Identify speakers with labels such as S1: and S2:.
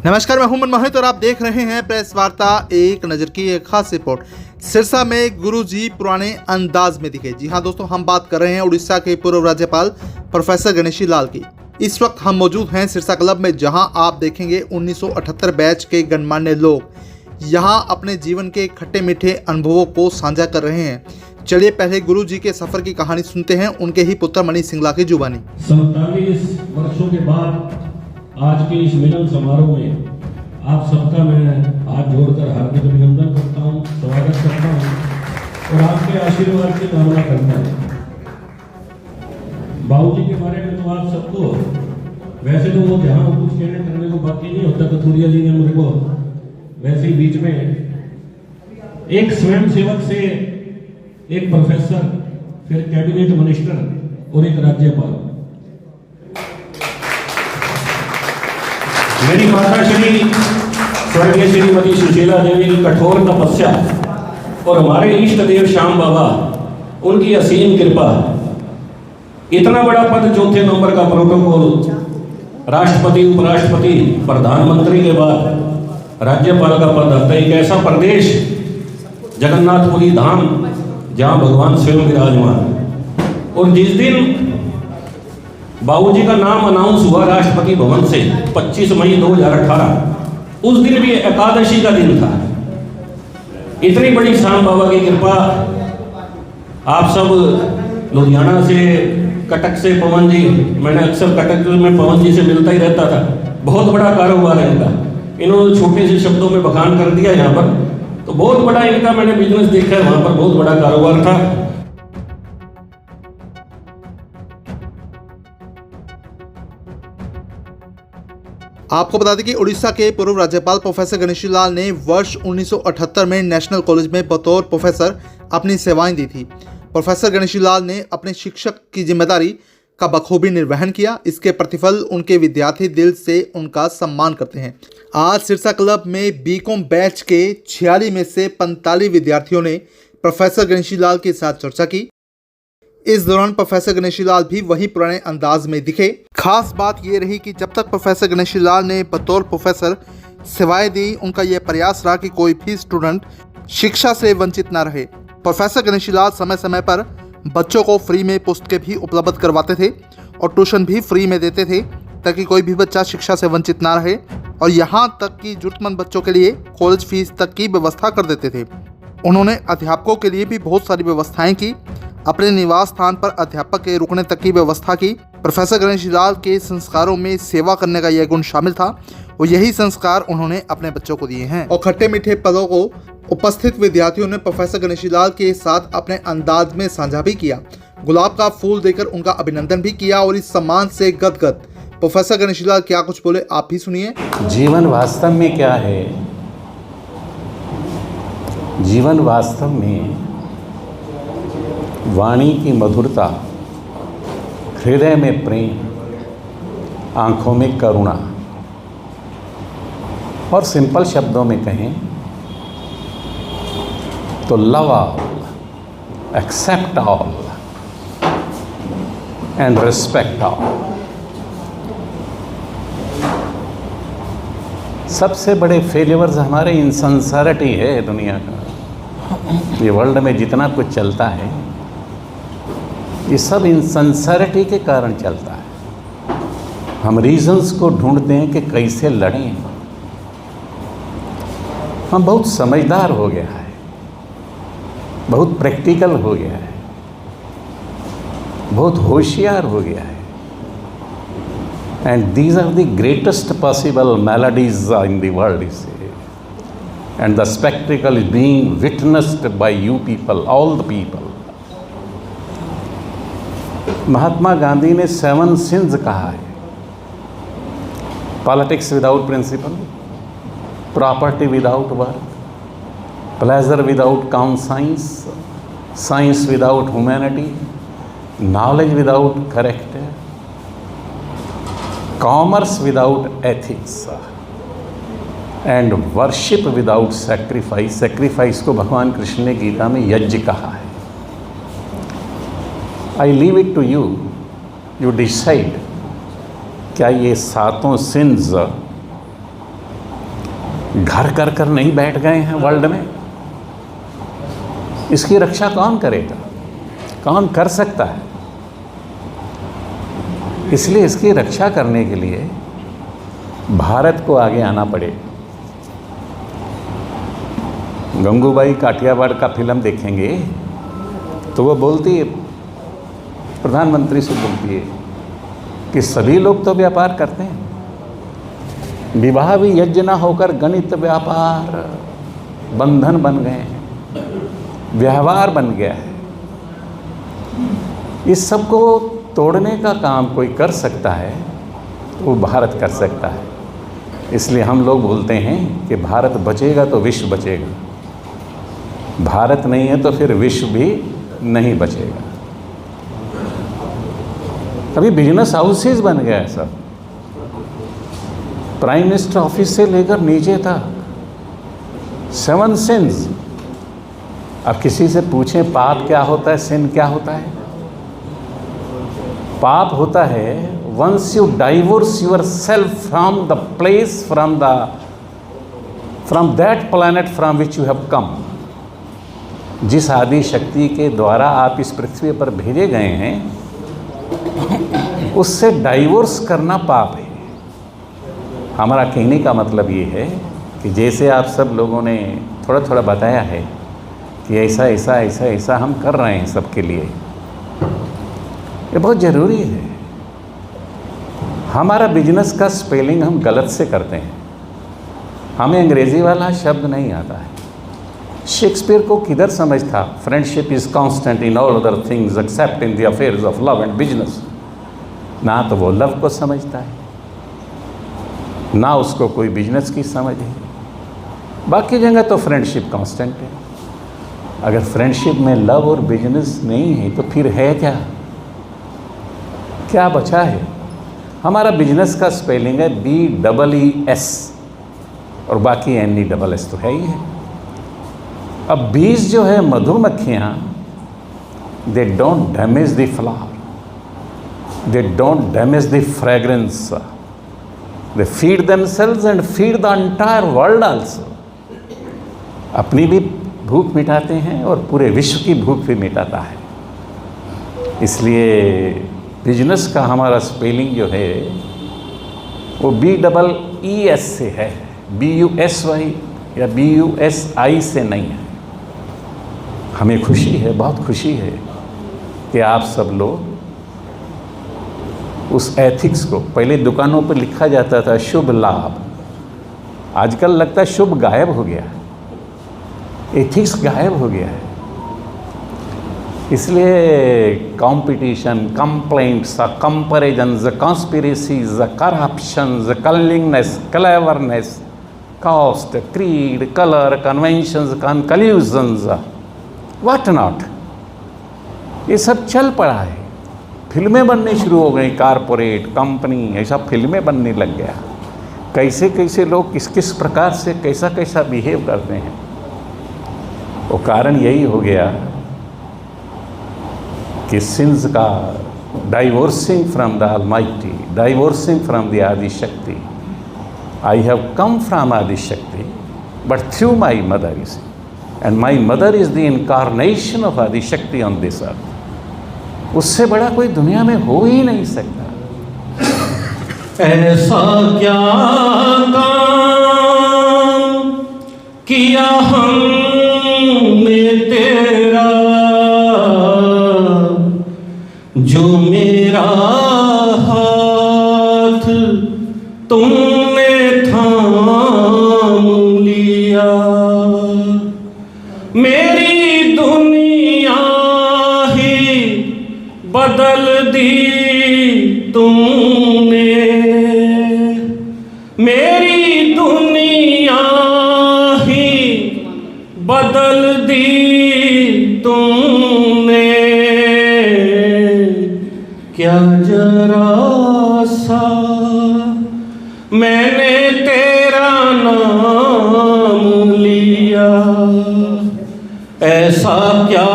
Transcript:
S1: नमस्कार, मैं हूं मनमोहित और आप देख रहे हैं प्रेस वार्ता एक नजर की एक खास रिपोर्ट। सिरसा में गुरुजी पुराने अंदाज में दिखे। जी हां दोस्तों, हम बात कर रहे हैं उड़ीसा के पूर्व राज्यपाल प्रोफेसर गणेशी लाल की। इस वक्त हम मौजूद हैं सिरसा क्लब में, जहां आप देखेंगे 1978 बैच के गणमान्य लोग यहां अपने जीवन के खट्टे मीठे अनुभवों को साझा कर रहे हैं। चलिए पहले गुरुजी के सफर की कहानी सुनते हैं उनके ही पुत्र मनीष सिंगला की जुबानी।
S2: 47 वर्षों के बाद आज के इस मिलन समारोह में आप सबका मैं हाथ जोड़कर हार्दिक अभिनंदन करता हूं, स्वागत करता हूं और आपके आशीर्वाद की कामना करता हूं। बाबूजी के बारे में तो आप सबको वैसे तो वो जहां कुछ कहने करने को बाकी नहीं होता, कथुरिया जी ने मुझे को वैसे ही बीच में एक स्वयं सेवक से एक प्रोफेसर, फिर कैबिनेट मिनिस्टर और एक राज्यपाल। मेरी माता श्री स्वर्गीय श्रीमती सुशीला देवी की कठोर तपस्या और हमारे इष्ट देव श्याम बाबा उनकी असीम कृपा, इतना बड़ा पद, चौथे नंबर का प्रोटोकॉल, राष्ट्रपति, उपराष्ट्रपति, प्रधानमंत्री के बाद राज्यपाल का पद आता है। एक ऐसा प्रदेश जगन्नाथपुरी धाम जहां भगवान स्वयं विराजमान। और जिस दिन बाबूजी का नाम अनाउंस हुआ राष्ट्रपति भवन से 25 मई 2018, उस दिन भी एकादशी का दिन था। इतनी बड़ी श्याम बाबा की कृपा। आप सब लुधियाना से, कटक से पवन जी, मैंने अक्सर कटक में पवन जी से मिलता ही रहता था। बहुत बड़ा कारोबार है इनका, इन्होंने छोटे से शब्दों में बखान कर दिया। यहाँ पर तो बहुत बड़ा इनका मैंने बिजनेस देखा है, वहां पर बहुत बड़ा कारोबार था।
S1: आपको बता दें कि उड़ीसा के पूर्व राज्यपाल प्रोफेसर गणेशी लाल ने वर्ष 1978 में नेशनल कॉलेज में बतौर प्रोफेसर अपनी सेवाएं दी थी। प्रोफेसर गणेशी लाल ने अपने शिक्षक की जिम्मेदारी का बखूबी निर्वहन किया। इसके प्रतिफल उनके विद्यार्थी दिल से उनका सम्मान करते हैं। आज सिरसा क्लब में बीकॉम बैच के 46 में से 45 विद्यार्थियों ने प्रोफेसर गणेशी लाल के साथ चर्चा की। इस दौरान प्रोफेसर गणेशी लाल भी वही पुराने अंदाज में दिखे। खास बात यह रही कि जब तक प्रोफेसर गणेशी लाल ने बतौर प्रोफेसर सेवाएं दी, उनका यह प्रयास रहा कि कोई भी स्टूडेंट शिक्षा से वंचित न रहे। प्रोफेसर गणेशी लाल समय समय पर बच्चों को फ्री में पुस्तकें भी उपलब्ध करवाते थे और ट्यूशन भी फ्री में देते थे, ताकि कोई भी बच्चा शिक्षा से वंचित ना रहे। और यहाँ तक कि जरूरतमंद बच्चों के लिए कॉलेज फीस तक की व्यवस्था कर देते थे। उन्होंने अध्यापकों के लिए भी बहुत सारी व्यवस्थाएं की। अपने निवास स्थान पर अध्यापक के रुकने तक की व्यवस्था की। प्रोफेसर गणेशी लाल के संस्कारों में सेवा करने का यह गुण शामिल था और यही संस्कार उन्होंने अपने बच्चों को दिए हैं। और खट्टे मीठे पदों को उपस्थित विद्यार्थियों ने प्रोफेसर गणेशी लाल के साथ अपने अंदाज में साझा भी किया। गुलाब का फूल देकर उनका अभिनंदन भी किया और इस सम्मान से गदगद प्रोफेसर गणेशी लाल क्या कुछ बोले, आप भी सुनिए।
S3: जीवन वास्तव में क्या है? जीवन वास्तव में वाणी की मधुरता, हृदय में प्रेम, आंखों में करुणा, और सिंपल शब्दों में कहें तो love all, except all and respect all. सबसे बड़े फेलियर्स हमारे इनसिंसियरिटी है दुनिया का। ये वर्ल्ड में जितना कुछ चलता है ये सब इनसिंसियरिटी के कारण चलता है। हम रीजंस को ढूंढते हैं कि कैसे लड़ें। हम बहुत समझदार हो गया है, बहुत प्रैक्टिकल हो गया है, बहुत होशियार हो गया है। And these are the greatest possible melodies in the world is, and the spectacle is being witnessed by you people, all the people. Mahatma Gandhi ने 7 सिंस कहा है। Politics without principle, property without work, pleasure without conscience, science without humanity, knowledge without character, commerce without ethics and worship without sacrifice. Sacrifice को भगवान कृष्ण ने गीता में यज्ञ कहा है। I leave it to you, you decide क्या ये सातों सिंस घर कर कर नहीं बैठ गए हैं वर्ल्ड में। इसकी रक्षा कौन करेगा, कौन कर सकता है? इसलिए इसकी रक्षा करने के लिए भारत को आगे आना पड़ेगा। गंगूबाई काठियावाड़ का फिल्म देखेंगे तो वो बोलती है, प्रधानमंत्री से बोलती है कि सभी लोग तो व्यापार करते हैं, विवाह भी यज्ञ न होकर गणित व्यापार बंधन बन गए हैं, व्यवहार बन गया है। इस सब को तोड़ने का काम कोई कर सकता है तो वो भारत कर सकता है। इसलिए हम लोग बोलते हैं कि भारत बचेगा तो विश्व बचेगा, भारत नहीं है तो फिर विश्व भी नहीं बचेगा। अभी बिजनेस हाउसेज बन गया है सब, प्राइम मिनिस्टर ऑफिस से लेकर नीचे तक 7 सिंस। अब किसी से पूछें पाप क्या होता है, सिन क्या होता है? पाप होता है once you divorce yourself from the place, from that planet from which you have come. जिस आदि शक्ति के द्वारा आप इस पृथ्वी पर भेजे गए हैं, उससे डाइवोर्स करना पाप है। हमारा कहने का मतलब ये है कि जैसे आप सब लोगों ने थोड़ा थोड़ा बताया है कि ऐसा ऐसा ऐसा ऐसा हम कर रहे हैं सबके लिए, ये बहुत ज़रूरी है। हमारा बिजनेस का स्पेलिंग हम गलत से करते हैं, हमें अंग्रेज़ी वाला शब्द नहीं आता है। शेक्सपियर को किधर समझ था, friendship is constant in all other things accept in the affairs of love and business. ना तो वो लव को समझता है, ना उसको कोई बिजनेस की समझ है। बाकी जगह तो फ्रेंडशिप कांस्टेंट है। अगर फ्रेंडशिप में लव और बिजनेस नहीं है तो फिर है क्या, क्या बचा है? हमारा बिजनेस का स्पेलिंग है BEES और बाकी NESS तो है ही है। अब बीज जो है मधुमक्खियाँ, they don't damage the flower, they don't damage the fragrance, they feed themselves and feed the entire world also. अपनी भी भूख मिटाते हैं और पूरे विश्व की भूख भी मिटाता है। इसलिए बिजनेस का हमारा स्पेलिंग जो है वो BEES से है, BUSY या BUSI से नहीं है। हमें खुशी है, बहुत खुशी है कि आप सब लोग उस एथिक्स को, पहले दुकानों पर लिखा जाता था शुभ लाभ, आजकल लगता है शुभ गायब हो गया, एथिक्स गायब हो गया है। इसलिए competition, complaints, comparisons, conspiracies, corruptions, cunningness, cleverness, caste, creed, colour, conventions, conclusions, what not, ये सब चल पड़ा है। फिल्में बननी शुरू हो गई, कारपोरेट कंपनी ऐसा फिल्में बनने लग गया। कैसे कैसे लोग किस किस प्रकार से कैसा कैसा बिहेव करते हैं। वो कारण यही हो गया कि सिंस का divorcing from the almighty, divorcing from the Adi Shakti. I have come from Adi Shakti but through my mother is, and my mother is the incarnation of Adi Shakti on this earth. उससे बड़ा कोई दुनिया में हो ही नहीं सकता।
S2: ऐसा क्या काम किया हमने तेरा, जो मेरा हाथ तुमने थाम लिया। मेरी दुनिया ही बदल दी तुमने, मेरी दुनिया ही बदल दी तुमने। क्या जरा सा मैंने तेरा नाम लिया, ऐसा क्या